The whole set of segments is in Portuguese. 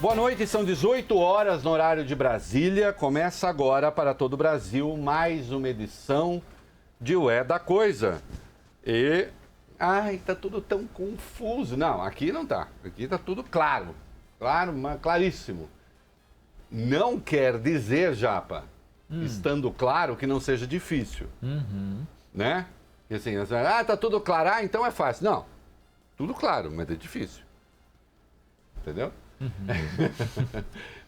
Boa noite, são 18 horas no horário de Brasília. Começa agora para todo o Brasil mais uma edição de Ué da Coisa. E... ai, tá tudo tão confuso. Não, aqui não tá. Aqui tá tudo claro. Claro, mas claríssimo. Não quer dizer, Japa, estando claro, que não seja difícil. Né? E assim, tá tudo claro, então é fácil. Não, tudo claro, mas é difícil. Entendeu?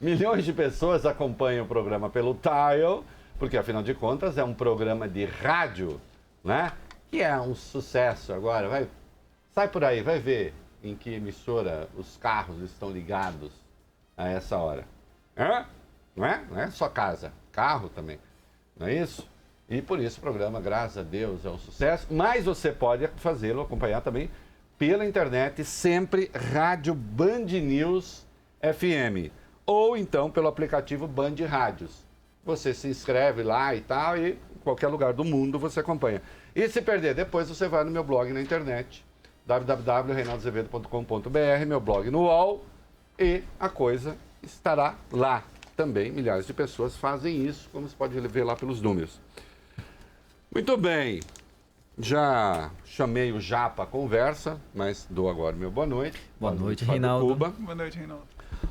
Milhões de pessoas acompanham o programa pelo Tile, porque afinal de contas é um programa de rádio, né? Que é um sucesso agora. Sai por aí, vai ver em que emissora os carros estão ligados a essa hora. Não é só casa, carro também. Não é isso? E por isso o programa, graças a Deus, é um sucesso. Mas você pode fazê-lo, acompanhar também pela internet, sempre Rádio Band News FM. Ou então pelo aplicativo Band Rádios. Você se inscreve lá e tal, e em qualquer lugar do mundo você acompanha. E se perder, depois você vai no meu blog na internet, www.reinaldoazevedo.com.br, meu blog no UOL, e a coisa estará lá. Também milhares de pessoas fazem isso, como você pode ver lá pelos números. Muito bem. Já chamei o Japa à conversa, mas dou agora meu boa noite. Boa noite, Reinaldo. Boa noite, Reinaldo.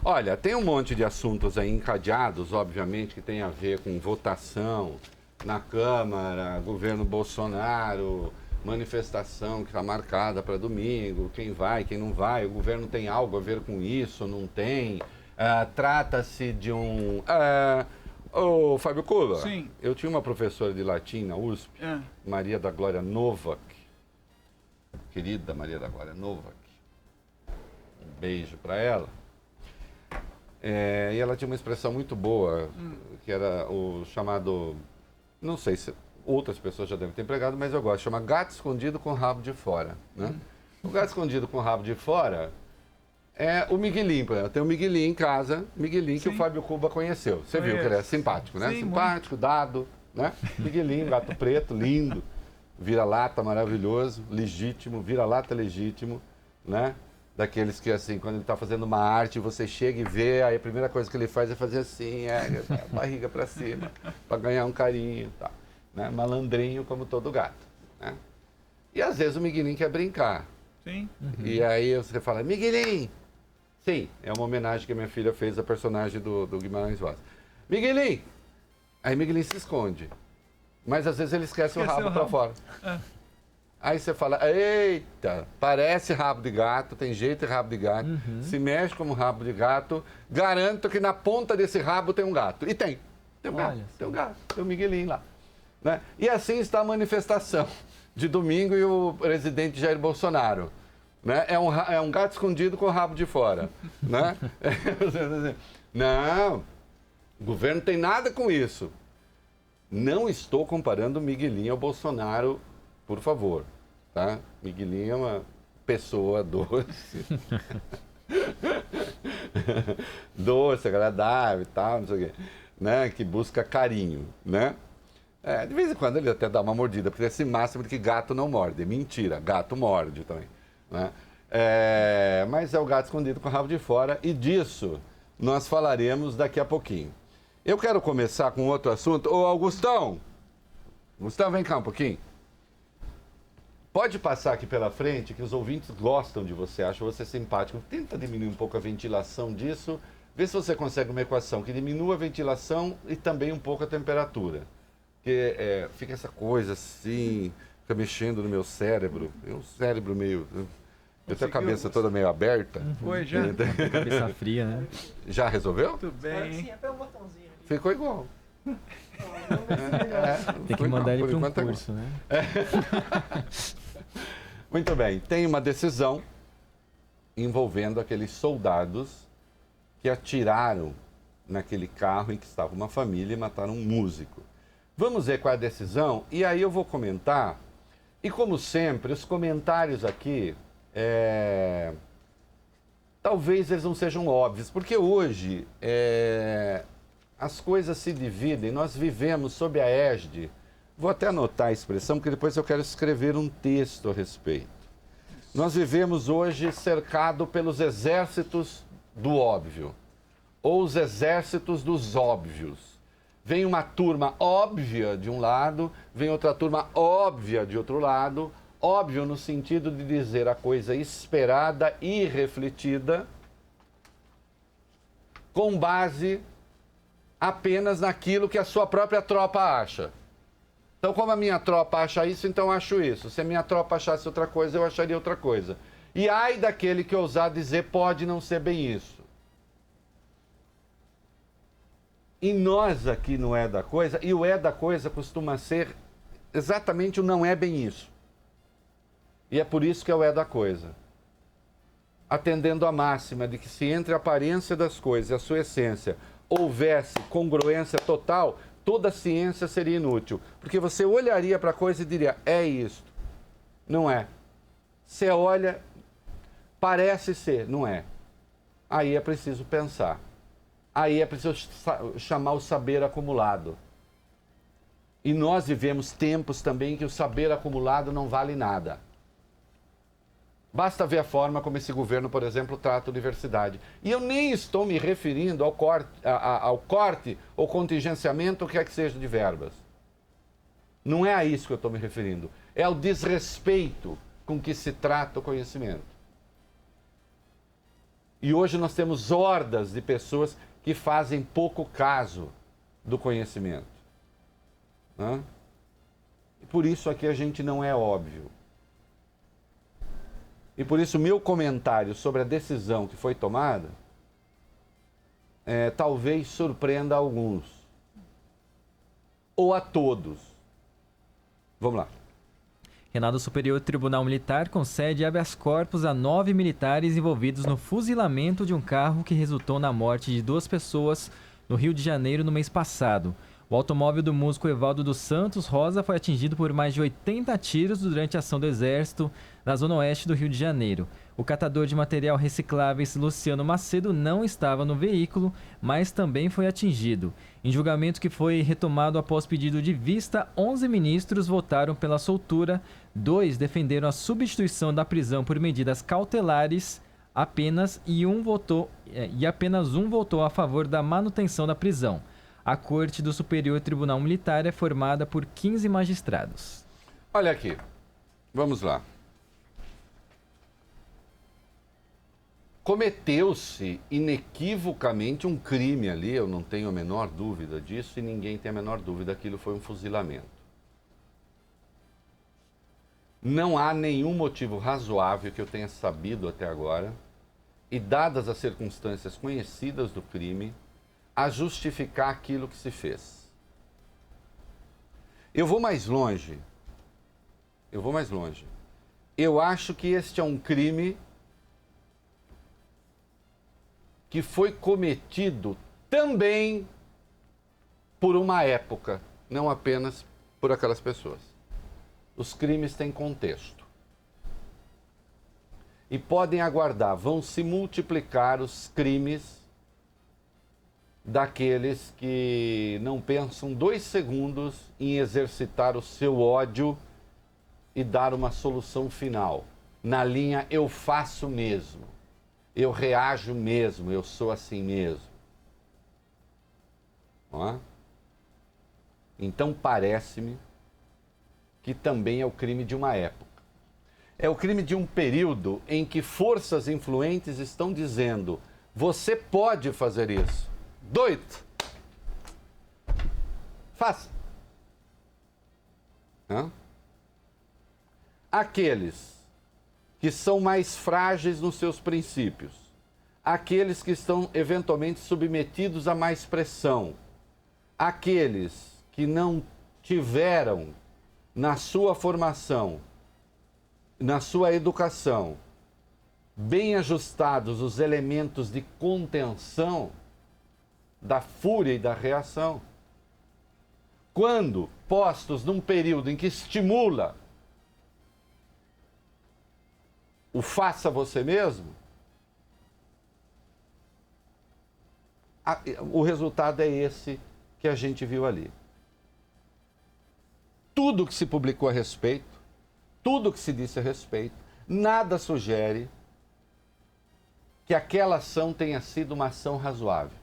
Olha, tem um monte de assuntos aí encadeados, obviamente, que tem a ver com votação na Câmara, governo Bolsonaro, manifestação que está marcada para domingo, quem vai, quem não vai, o governo tem algo a ver com isso, não tem. Trata-se de um... Ô, Fábio Cuba, sim. Eu tinha uma professora de latim na USP, Maria da Glória Novak, querida Maria da Glória Novak, um beijo para ela. E ela tinha uma expressão muito boa, que era o chamado, não sei se outras pessoas já devem ter empregado, mas eu gosto, chama gato escondido com rabo de fora. Né? O gato escondido com rabo de fora é o Miguelinho, por exemplo. Tem o Miguelinho em casa, Miguelinho que o Fábio Cuba conheceu. Você viu que ele é simpático, né? Sim, simpático, dado, né? Miguelinho, gato preto, lindo, vira-lata maravilhoso, legítimo, vira-lata legítimo, né? Daqueles que, assim, quando ele está fazendo uma arte, você chega e vê, aí a primeira coisa que ele faz é fazer assim, a barriga para cima, para ganhar um carinho e tal. Né? Malandrinho como todo gato. Né? E às vezes o Miguelinho quer brincar. Sim. E aí você fala, Miguelinho! Sim, é uma homenagem que a minha filha fez à personagem do Guimarães Rosa. Miguelinho! Aí Miguelinho se esconde. Mas às vezes ele esquece o rabo para fora. Aí você fala, eita, parece rabo de gato, tem jeito de rabo de gato, se mexe como rabo de gato, garanto que na ponta desse rabo tem um gato. E tem um gato, tem um Miguelinho lá. Né? E assim está a manifestação de domingo e o presidente Jair Bolsonaro. Né? É um gato escondido com o rabo de fora. Né? Não, o governo não tem nada com isso. Não estou comparando o Miguelinho ao Bolsonaro, por favor. Tá? Miguelinho é uma pessoa doce. Doce, agradável e tal, não sei o quê. Né? Que busca carinho. Né? De vez em quando ele até dá uma mordida, porque é esse máximo de que gato não morde. Mentira, gato morde também. Né? Mas é o gato escondido com o rabo de fora, e disso nós falaremos daqui a pouquinho. Eu quero começar com outro assunto. Ô, Augustão! Gustavo, vem cá um pouquinho. Pode passar aqui pela frente, que os ouvintes gostam de você, acham você simpático. Tenta diminuir um pouco a ventilação disso, vê se você consegue uma equação que diminua a ventilação e também um pouco a temperatura. Porque fica essa coisa assim, fica mexendo no meu cérebro. É um cérebro meio... Eu tenho a cabeça toda meio aberta. Foi já. Cabeça fria, né? Já resolveu? Tudo bem. Sim, até o botãozinho ali. Ficou igual. Tem que mandar ele para um curso, né? Muito bem. Tem uma decisão envolvendo aqueles soldados que atiraram naquele carro em que estava uma família e mataram um músico. Vamos ver qual é a decisão e aí eu vou comentar. E como sempre, os comentários aqui, talvez eles não sejam óbvios, porque hoje as coisas se dividem. Nós vivemos sob a égide, vou até anotar a expressão, porque depois eu quero escrever um texto a respeito. Nós vivemos hoje cercado pelos exércitos do óbvio. ou os exércitos dos óbvios. Vem uma turma óbvia de um lado, vem outra turma óbvia de outro lado. Óbvio no sentido de dizer a coisa esperada e refletida com base apenas naquilo que a sua própria tropa acha. Então, como a minha tropa acha isso, então eu acho isso. Se a minha tropa achasse outra coisa, eu acharia outra coisa. E ai daquele que ousar dizer pode não ser bem isso. E nós aqui no É da Coisa, e o É da Coisa costuma ser exatamente o não é bem isso. E é por isso que é o É da Coisa. Atendendo à máxima de que se entre a aparência das coisas e a sua essência houvesse congruência total, toda a ciência seria inútil. Porque você olharia para a coisa e diria, é isto. Não é. Você olha, parece ser, não é. Aí é preciso pensar. Aí é preciso chamar o saber acumulado. E nós vivemos tempos também que o saber acumulado não vale nada. Basta ver a forma como esse governo, por exemplo, trata a universidade. E eu nem estou me referindo ao corte ou contingenciamento, o que é que seja de verbas. Não é a isso que eu estou me referindo. É ao desrespeito com que se trata o conhecimento. E hoje nós temos hordas de pessoas que fazem pouco caso do conhecimento. Né? E por isso aqui a gente não é óbvio. E por isso meu comentário sobre a decisão que foi tomada talvez surpreenda alguns. Ou a todos. Vamos lá. Renado Superior Tribunal Militar concede habeas corpus a 9 militares envolvidos no fuzilamento de um carro que resultou na morte de 2 pessoas no Rio de Janeiro no mês passado. O automóvel do músico Evaldo dos Santos Rosa foi atingido por mais de 80 tiros durante a ação do Exército na zona oeste do Rio de Janeiro. O catador de material recicláveis Luciano Macedo não estava no veículo, mas também foi atingido. Em julgamento que foi retomado após pedido de vista, 11 ministros votaram pela soltura, 2 defenderam a substituição da prisão por medidas cautelares apenas e apenas um votou a favor da manutenção da prisão. A Corte do Superior Tribunal Militar é formada por 15 magistrados. Olha aqui, vamos lá. Cometeu-se inequivocamente um crime ali, eu não tenho a menor dúvida disso e ninguém tem a menor dúvida, aquilo foi um fuzilamento. Não há nenhum motivo razoável que eu tenha sabido até agora, e dadas as circunstâncias conhecidas do crime, a justificar aquilo que se fez. Eu vou mais longe. Eu acho que este é um crime que foi cometido também por uma época, não apenas por aquelas pessoas. Os crimes têm contexto. E podem aguardar, vão se multiplicar os crimes daqueles que não pensam 2 segundos em exercitar o seu ódio e dar uma solução final. Na linha, eu faço mesmo, eu reajo mesmo, eu sou assim mesmo. Não é? Então parece-me que também é o crime de uma época. É o crime de um período em que forças influentes estão dizendo: você pode fazer isso. Do it. Faça. Aqueles que são mais frágeis nos seus princípios, aqueles que estão eventualmente submetidos a mais pressão, aqueles que não tiveram na sua formação, na sua educação, bem ajustados os elementos de contenção da fúria e da reação. Quando postos num período em que estimula o faça você mesmo, o resultado é esse que a gente viu ali. Tudo que se publicou a respeito, tudo que se disse a respeito, nada sugere que aquela ação tenha sido uma ação razoável.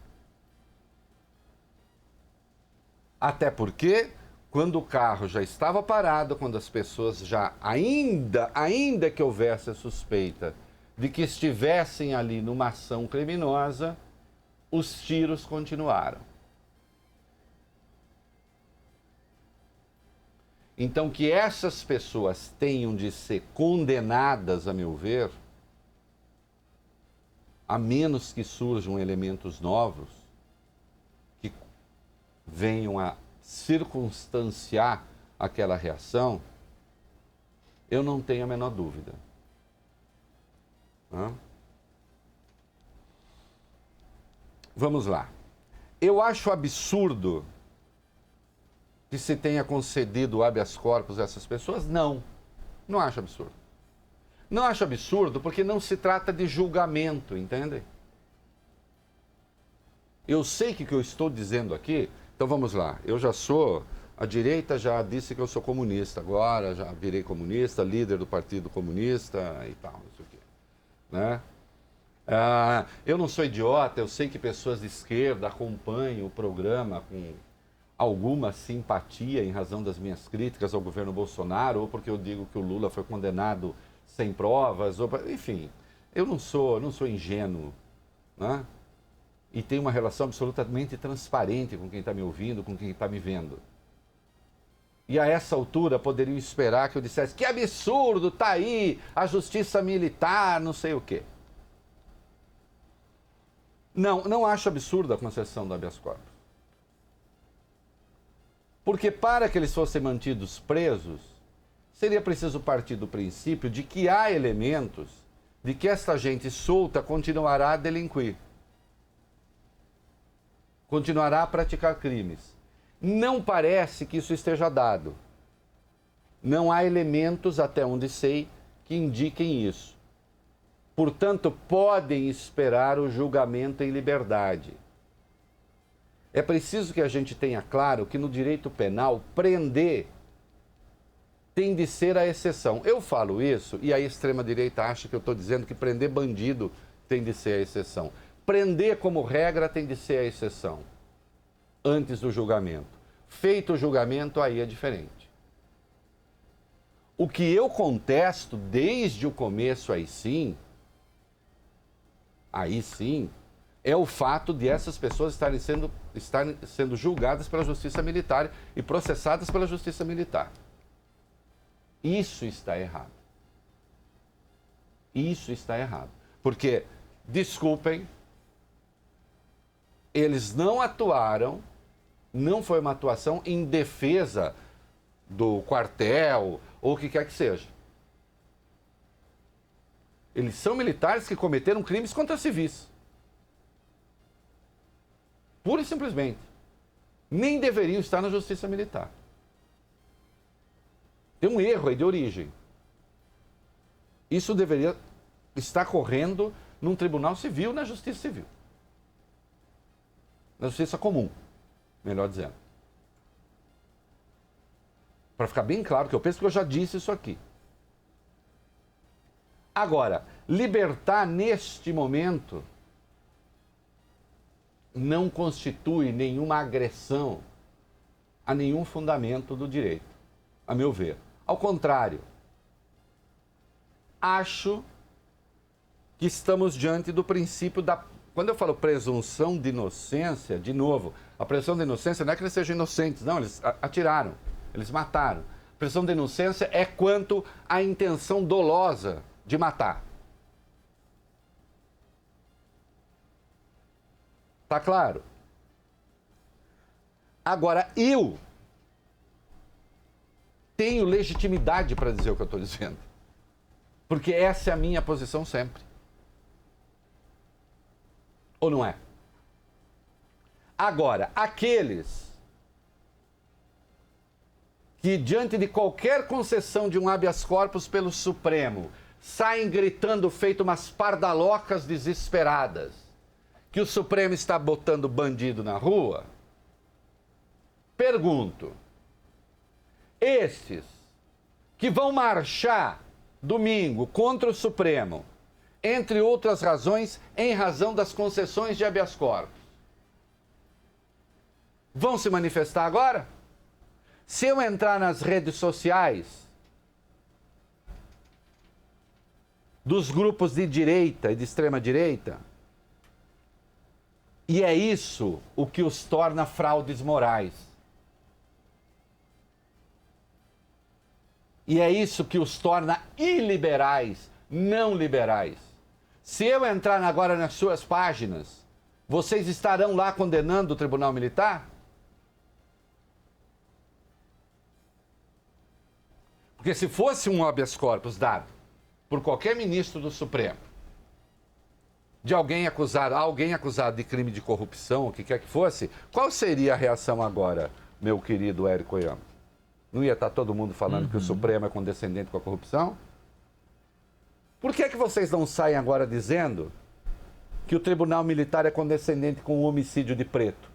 Até porque, quando o carro já estava parado, quando as pessoas já, ainda que houvesse a suspeita de que estivessem ali numa ação criminosa, os tiros continuaram. Então, que essas pessoas tenham de ser condenadas, a meu ver, a menos que surjam elementos novos que venham a circunstanciar aquela reação, eu não tenho a menor dúvida. Vamos lá. Eu acho absurdo que se tenha concedido o habeas corpus a essas pessoas? Não. Não acho absurdo. Não acho absurdo porque não se trata de julgamento, entende? Eu sei que o que eu estou dizendo aqui... Então vamos lá. Eu já sou... A direita já disse que eu sou comunista agora, já virei comunista, líder do Partido Comunista e tal, não sei o quê. Né? Eu não sou idiota, eu sei que pessoas de esquerda acompanham o programa com alguma simpatia em razão das minhas críticas ao governo Bolsonaro, ou porque eu digo que o Lula foi condenado sem provas, ou, enfim, eu não sou ingênuo, né? E tenho uma relação absolutamente transparente com quem está me ouvindo, com quem está me vendo. E a essa altura poderiam esperar que eu dissesse que absurdo, tá aí a justiça militar, não sei o quê. Não acho absurda a concessão do habeas corpus. Porque para que eles fossem mantidos presos, seria preciso partir do princípio de que há elementos de que esta gente solta continuará a delinquir. Continuará a praticar crimes. Não parece que isso esteja dado. Não há elementos, até onde sei, que indiquem isso. Portanto, podem esperar o julgamento em liberdade. É preciso que a gente tenha claro que no direito penal, prender tem de ser a exceção. Eu falo isso e a extrema-direita acha que eu estou dizendo que prender bandido tem de ser a exceção. Prender como regra tem de ser a exceção, antes do julgamento. Feito o julgamento, aí é diferente. O que eu contesto desde o começo, aí sim, é o fato de essas pessoas estarem sendo julgadas pela Justiça Militar e processadas pela Justiça Militar. Isso está errado. Isso está errado. Porque, desculpem, eles não atuaram, não foi uma atuação em defesa do quartel ou o que quer que seja. Eles são militares que cometeram crimes contra civis. Pura e simplesmente. Nem deveriam estar na Justiça Militar. Tem um erro aí de origem. Isso deveria estar correndo num tribunal civil, na Justiça Civil. Na Justiça Comum, melhor dizendo. Para ficar bem claro que eu penso que eu já disse isso aqui. Agora, libertar neste momento não constitui nenhuma agressão a nenhum fundamento do direito, a meu ver. Ao contrário, acho que estamos diante do princípio da... Quando eu falo presunção de inocência, de novo, a presunção de inocência não é que eles sejam inocentes, não, eles atiraram, eles mataram. A presunção de inocência é quanto à intenção dolosa de matar. Tá claro? Agora, eu tenho legitimidade para dizer o que eu estou dizendo. Porque essa é a minha posição sempre. Ou não é? Agora, aqueles que, diante de qualquer concessão de um habeas corpus pelo Supremo, saem gritando feito umas pardalocas desesperadas, que o Supremo está botando bandido na rua, pergunto, estes que vão marchar domingo contra o Supremo, entre outras razões, em razão das concessões de habeas corpus, vão se manifestar agora? Se eu entrar nas redes sociais dos grupos de direita e de extrema direita, e é isso o que os torna fraudes morais. E é isso que os torna iliberais, não liberais. Se eu entrar agora nas suas páginas, vocês estarão lá condenando o Tribunal Militar? Porque se fosse um habeas corpus dado por qualquer ministro do Supremo, de alguém acusado de crime de corrupção, o que quer que fosse, qual seria a reação agora, meu querido Érico Oyama? Não ia estar todo mundo falando que o Supremo é condescendente com a corrupção? Por que vocês não saem agora dizendo que o Tribunal Militar é condescendente com o homicídio de preto?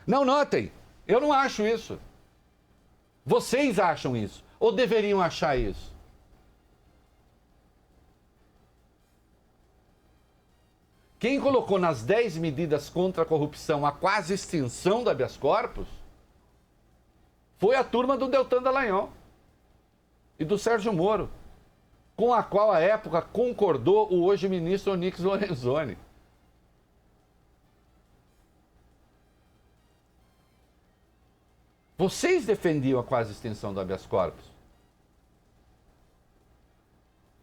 Não notem, eu não acho isso. Vocês acham isso, ou deveriam achar isso. Quem colocou nas 10 medidas contra a corrupção a quase extinção do habeas corpus foi a turma do Deltan Dallagnol e do Sérgio Moro, com a qual, à época, concordou o hoje ministro Onyx Lorenzoni. Vocês defendiam a quase extinção do habeas corpus?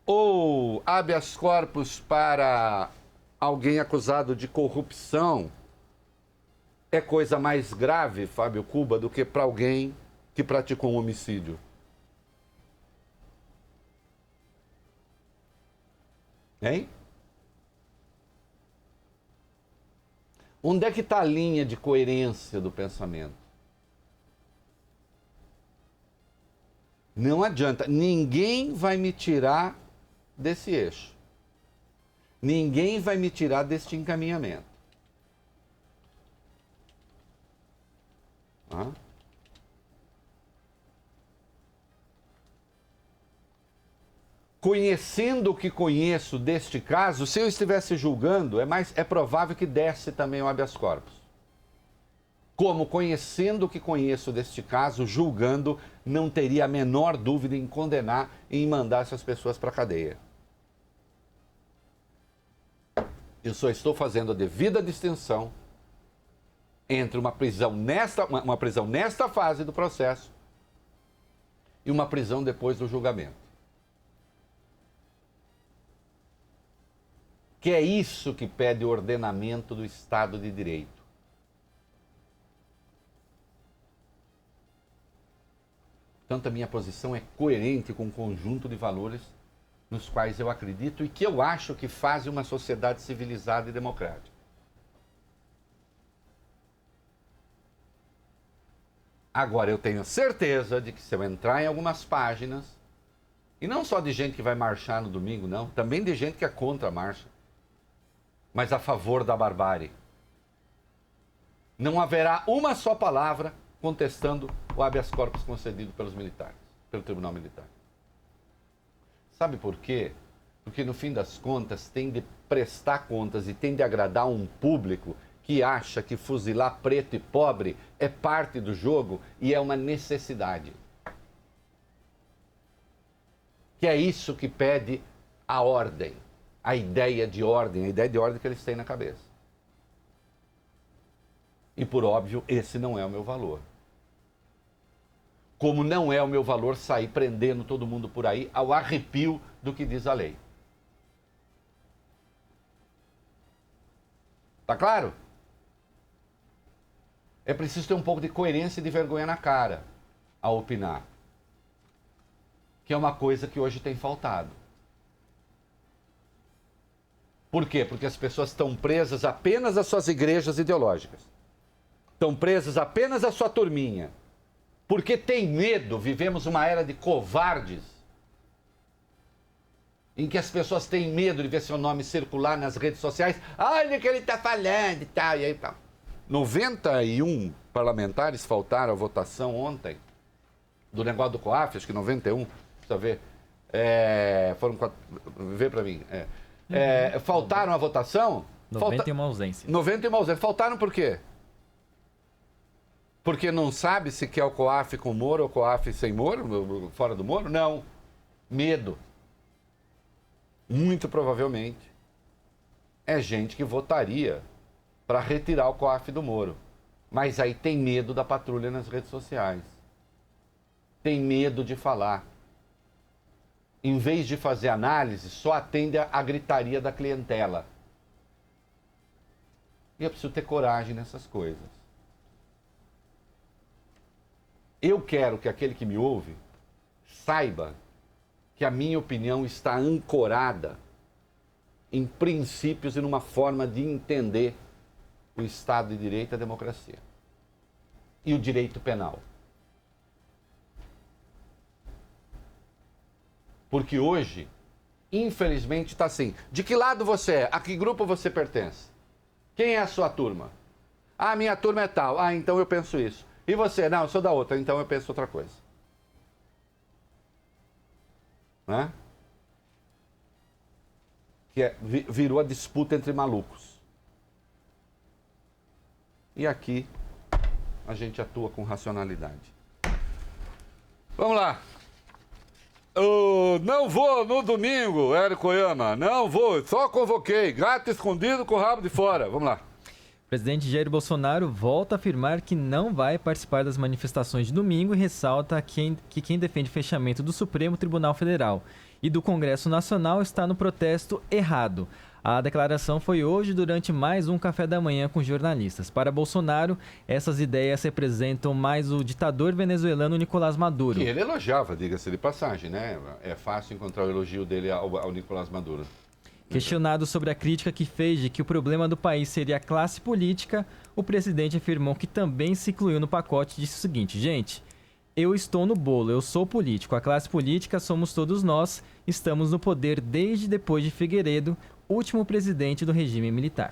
Ou habeas corpus para alguém acusado de corrupção é coisa mais grave, Fábio Cuba, do que para alguém que praticou um homicídio? Hein? Onde é que está a linha de coerência do pensamento? Não adianta, ninguém vai me tirar desse eixo. Ninguém vai me tirar deste encaminhamento. Conhecendo o que conheço deste caso, se eu estivesse julgando, é provável que desse também o habeas corpus. Como conhecendo o que conheço deste caso, julgando, não teria a menor dúvida em condenar e em mandar essas pessoas para a cadeia. Eu só estou fazendo a devida distinção entre uma prisão nesta fase do processo e uma prisão depois do julgamento. Que é isso que pede o ordenamento do Estado de Direito. Portanto, a minha posição é coerente com o conjunto de valores nos quais eu acredito e que eu acho que fazem uma sociedade civilizada e democrática. Agora, eu tenho certeza de que se eu entrar em algumas páginas, e não só de gente que vai marchar no domingo, não, também de gente que é contra a marcha, mas a favor da barbárie, não haverá uma só palavra contestando o habeas corpus concedido pelos militares, pelo Tribunal Militar. Sabe por quê? Porque, no fim das contas, tem de prestar contas e tem de agradar um público que acha que fuzilar preto e pobre é parte do jogo e é uma necessidade. Que é isso que pede a ordem, a ideia de ordem que eles têm na cabeça. E, por óbvio, esse não é o meu valor. Como não é o meu valor sair prendendo todo mundo por aí ao arrepio do que diz a lei. Tá claro? É preciso ter um pouco de coerência e de vergonha na cara ao opinar. Que é uma coisa que hoje tem faltado. Por quê? Porque as pessoas estão presas apenas às suas igrejas ideológicas. Estão presas apenas à sua turminha. Porque tem medo, vivemos uma era de covardes, em que as pessoas têm medo de ver seu nome circular nas redes sociais. Olha o que ele está falando e tal, e aí tal. 91 parlamentares faltaram à votação ontem, do negócio do COAF, acho que 91, precisa ver. Foram 4, vê para mim. Faltaram à votação 91 ausências. 91 ausências. Faltaram por quê? Porque não sabe se quer o COAF com Moro ou COAF sem Moro, fora do Moro? Não. Medo. Muito provavelmente é gente que votaria para retirar o COAF do Moro. Mas aí tem medo da patrulha nas redes sociais. Tem medo de falar. Em vez de fazer análise, só atende a gritaria da clientela. E eu preciso ter coragem nessas coisas. Eu quero que aquele que me ouve saiba que a minha opinião está ancorada em princípios e numa forma de entender o Estado de Direito e a democracia. E o direito penal. Porque hoje, infelizmente, está assim. De que lado você é? A que grupo você pertence? Quem é a sua turma? Ah, minha turma é tal. Ah, então eu penso isso. E você? Não, eu sou da outra, então eu penso outra coisa. Né? Virou a disputa entre malucos. E aqui a gente atua com racionalidade. Vamos lá. Não vou no domingo, Érico Oyama. Não vou, só convoquei. Gato escondido com o rabo de fora. Vamos lá. O presidente Jair Bolsonaro volta a afirmar que não vai participar das manifestações de domingo e ressalta que quem defende o fechamento do Supremo Tribunal Federal e do Congresso Nacional está no protesto errado. A declaração foi hoje durante mais um café da manhã com jornalistas. Para Bolsonaro, essas ideias representam mais o ditador venezuelano Nicolás Maduro. Que ele elogiava, diga-se de passagem, né? É fácil encontrar o elogio dele ao Nicolás Maduro. Questionado sobre a crítica que fez de que o problema do país seria a classe política, o presidente afirmou que também se incluiu no pacote e disse o seguinte: gente, eu estou no bolo, eu sou político, a classe política somos todos nós, estamos no poder desde depois de Figueiredo, último presidente do regime militar.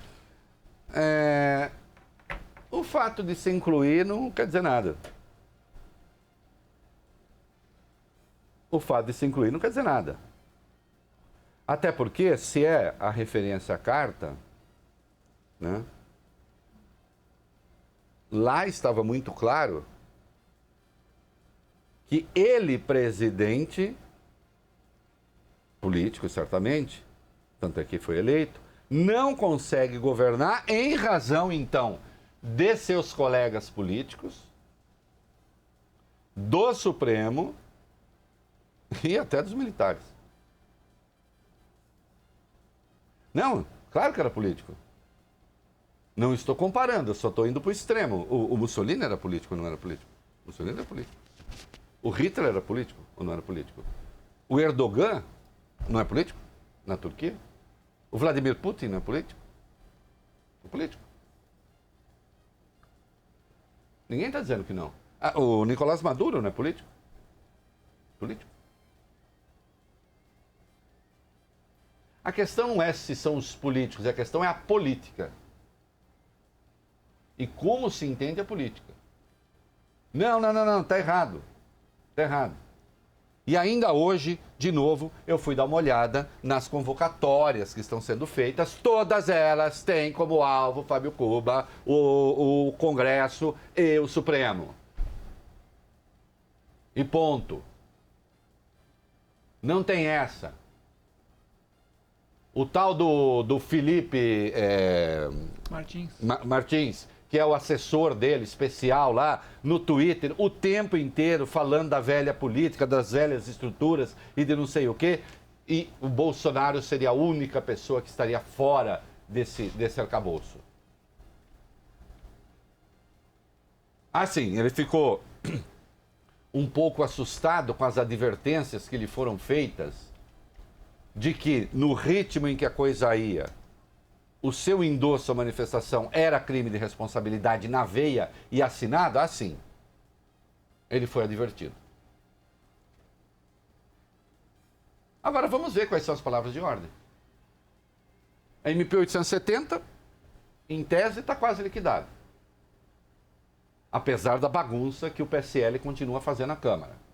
O fato de se incluir não quer dizer nada. O fato de se incluir não quer dizer nada. Até porque, se é a referência à carta, né, lá estava muito claro que ele, presidente, político certamente, tanto é que foi eleito, não consegue governar em razão, então, de seus colegas políticos, do Supremo e até dos militares. Não, claro que era político. Não estou comparando, eu só estou indo para o extremo. O Mussolini era político ou não era político? O Mussolini era político. O Hitler era político ou não era político? O Erdogan não é político na Turquia? O Vladimir Putin não é político? É político. Ninguém está dizendo que não. O Nicolás Maduro não é político? Político. A questão não é se são os políticos, a questão é a política. E como se entende a política. Não, está errado. Está errado. E ainda hoje, de novo, eu fui dar uma olhada nas convocatórias que estão sendo feitas. Todas elas têm como alvo Fábio Cuba, o Congresso e o Supremo. E ponto. Não tem essa. O tal do Felipe Martins, que é o assessor dele, especial lá, no Twitter, o tempo inteiro falando da velha política, das velhas estruturas e de não sei o quê. E o Bolsonaro seria a única pessoa que estaria fora desse arcabouço. Assim, ele ficou um pouco assustado com as advertências que lhe foram feitas de que, no ritmo em que a coisa ia, o seu endosso à manifestação era crime de responsabilidade na veia e assinado, assim, ele foi advertido. Agora vamos ver quais são as palavras de ordem. A MP 870, em tese, está quase liquidada. Apesar da bagunça que o PSL continua fazendo na Câmara.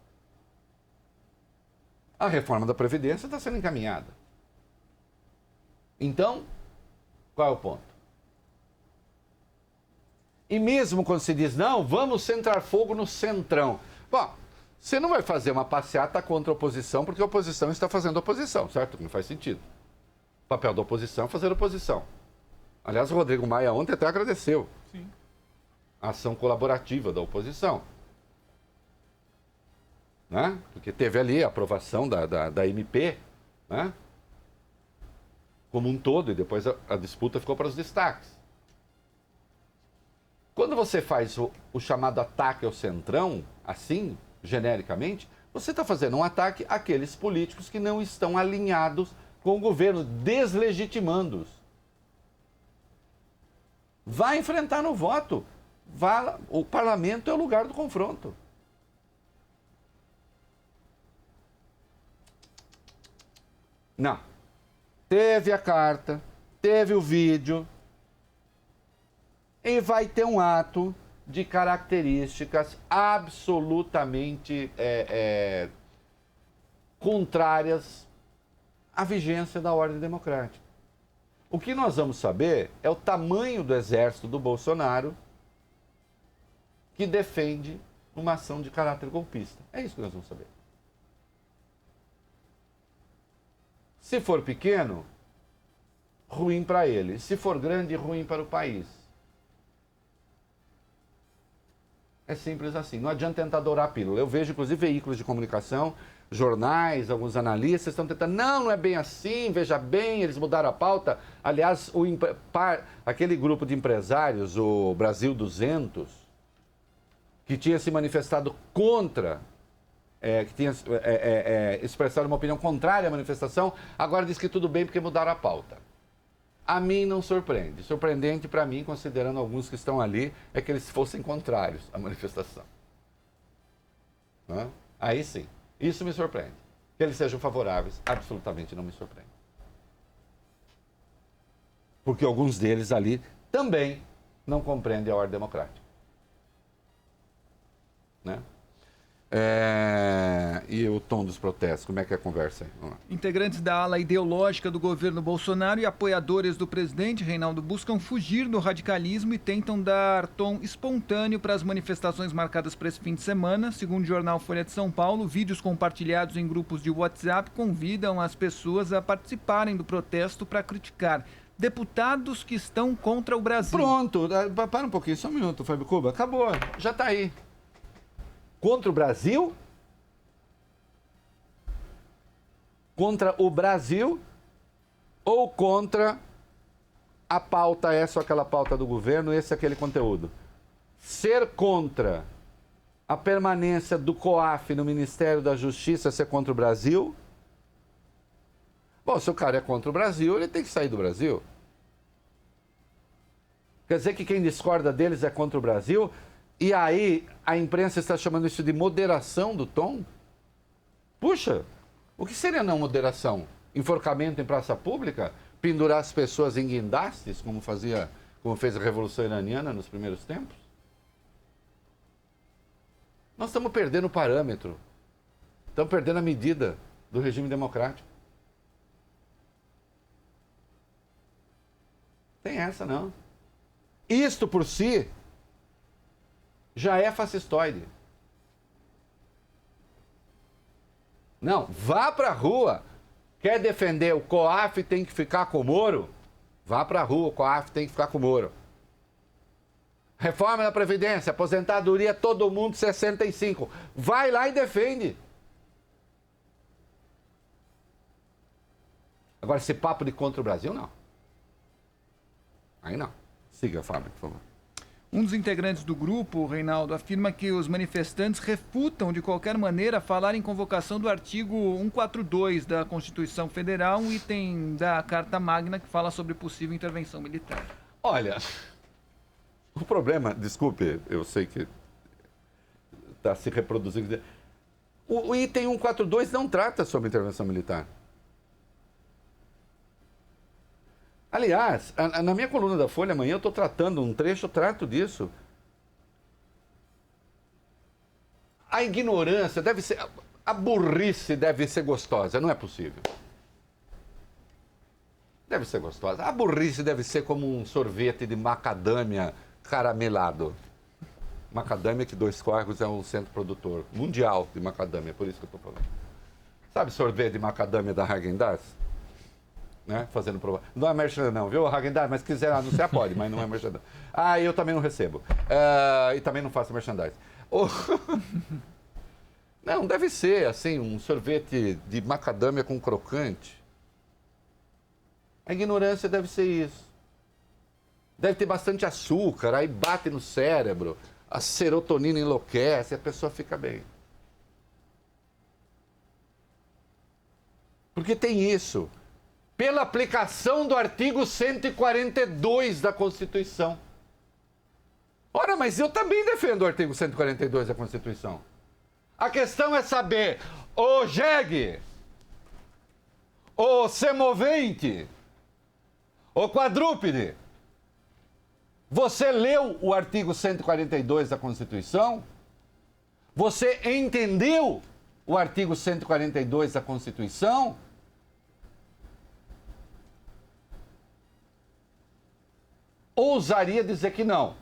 A reforma da Previdência está sendo encaminhada. Então, Qual é o ponto? E mesmo quando se diz, não, vamos centrar fogo no centrão. Bom, você não vai fazer uma passeata contra a oposição porque a oposição está fazendo oposição, certo? Não faz sentido. O papel da oposição é fazer oposição. Aliás, o Rodrigo Maia ontem até agradeceu. Sim. A ação colaborativa da oposição. Né? Porque teve ali a aprovação da MP, né? Como um todo, e depois a disputa ficou para os destaques. Quando você faz o chamado ataque ao centrão, assim, genericamente, você está fazendo um ataque àqueles políticos que não estão alinhados com o governo, deslegitimando-os. Vai enfrentar no voto. O parlamento é o lugar do confronto. Não. Teve a carta, teve o vídeo, e vai ter um ato de características absolutamente contrárias à vigência da ordem democrática. O que nós vamos saber é o tamanho do exército do Bolsonaro que defende uma ação de caráter golpista. É isso que nós vamos saber. Se for pequeno, ruim para ele. Se for grande, ruim para o país. É simples assim. Não adianta tentar dourar a pílula. Eu vejo, inclusive, veículos de comunicação, jornais, alguns analistas estão tentando. Não é bem assim, veja bem, eles mudaram a pauta. Aliás, aquele grupo de empresários, o Brasil 200, que tinha se manifestado contra, que tinha expressado uma opinião contrária à manifestação, agora diz que tudo bem porque mudaram a pauta. A mim não surpreende. Surpreendente para mim, considerando alguns que estão ali, é que eles fossem contrários à manifestação. Né? Aí sim, isso me surpreende. Que eles sejam favoráveis, absolutamente não me surpreende. Porque alguns deles ali também não compreendem a ordem democrática. Né? E o tom dos protestos, como é que é a conversa aí? Vamos lá. Integrantes da ala ideológica do governo Bolsonaro e apoiadores do presidente, Reinaldo, buscam fugir do radicalismo e tentam dar tom espontâneo para as manifestações marcadas para esse fim de semana. Segundo o jornal Folha de São Paulo, vídeos compartilhados em grupos de WhatsApp convidam as pessoas a participarem do protesto para criticar deputados que estão contra o Brasil. Pronto, para um pouquinho, só um minuto, Fábio Cuba. Acabou, já está aí. Contra o Brasil? Contra o Brasil ou contra a pauta, essa ou aquela pauta do governo, esse aquele conteúdo? Ser contra a permanência do COAF no Ministério da Justiça, ser contra o Brasil? Bom, se o cara é contra o Brasil, ele tem que sair do Brasil. Quer dizer que quem discorda deles é contra o Brasil? E aí a imprensa está chamando isso de moderação do tom? Puxa, o que seria não moderação? Enforcamento em praça pública? Pendurar as pessoas em guindastes, como fez a Revolução Iraniana nos primeiros tempos? Nós estamos perdendo o parâmetro. Estamos perdendo a medida do regime democrático. Tem essa, não. Isto por si já é fascistoide. Não, vá para a rua. Quer defender o COAF tem que ficar com o Moro? Vá para a rua, o COAF tem que ficar com o Moro. Reforma da Previdência, aposentadoria, todo mundo 65. Vai lá e defende. Agora, esse papo de contra o Brasil, não. Aí não. Siga, Fábio, por favor. Um dos integrantes do grupo, Reinaldo, afirma que os manifestantes refutam de qualquer maneira falar em convocação do artigo 142 da Constituição Federal, um item da Carta Magna que fala sobre possível intervenção militar. Olha, o problema, desculpe, eu sei que está se reproduzindo. O item 142 não trata sobre intervenção militar. Aliás, na minha coluna da Folha amanhã eu estou tratando um trecho, eu trato disso. A ignorância deve ser, a burrice deve ser gostosa, não é possível. Deve ser gostosa. A burrice deve ser como um sorvete de macadâmia caramelado. Macadâmia, que Dois Córregos é um centro produtor mundial de macadâmia, por isso que eu estou falando. Sabe sorvete de macadâmia da Häagen-Dazs? Né? Fazendo prova. Não é merchan não, viu, Häagen-Dazs? Mas se quiser anunciar, pode, mas não é merchan. Ah, eu também não recebo. E também não faço merchandising. Não, deve ser, assim, um sorvete de macadâmia com crocante. A ignorância deve ser isso. Deve ter bastante açúcar, aí bate no cérebro, a serotonina enlouquece e a pessoa fica bem. Porque tem isso. Pela aplicação do artigo 142 da Constituição. Ora, mas eu também defendo o artigo 142 da Constituição. A questão é saber, o jegue, o semovente, o quadrúpede, você leu o artigo 142 da Constituição? Você entendeu o artigo 142 da Constituição? Ousaria dizer que não.